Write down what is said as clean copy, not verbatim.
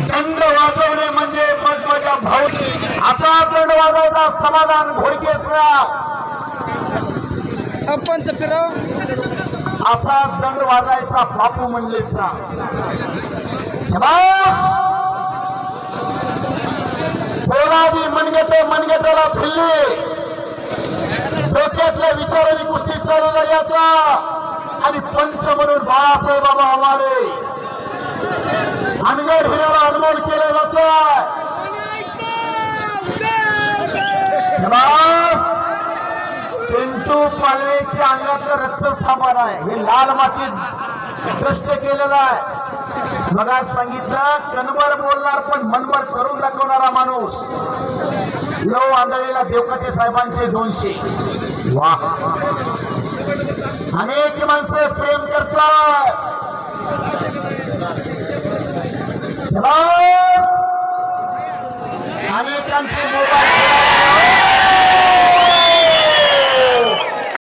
दंड वाजवणे म्हणजे माझ्या भाऊ असा दंड वाजवता समाधान घोडकेचा पंच फिरव असा दंड वाजायचा बापू मंडलेचा पोलादी मनगेटाला भिल्ली डोक्यातल्या विचारांनी कुस्ती चालवला याचा आणि पंच म्हणून बाळासाहेब बाबा हमारे अनगड हिराला अनमोल केलं जातं. पिंटू पालवेच्या अंगातलं रक्त सामान आहे हे लाल मातीत कष्ट केलेलं आहे. बघा सांगितलं कणभर बोलणार पण मनभर करून दाखवणारा माणूस लव आंधळीला देवकाते साहेबांचे 200. वाह अनेक माणसं प्रेम करतात. अनेकांचे मोबाईल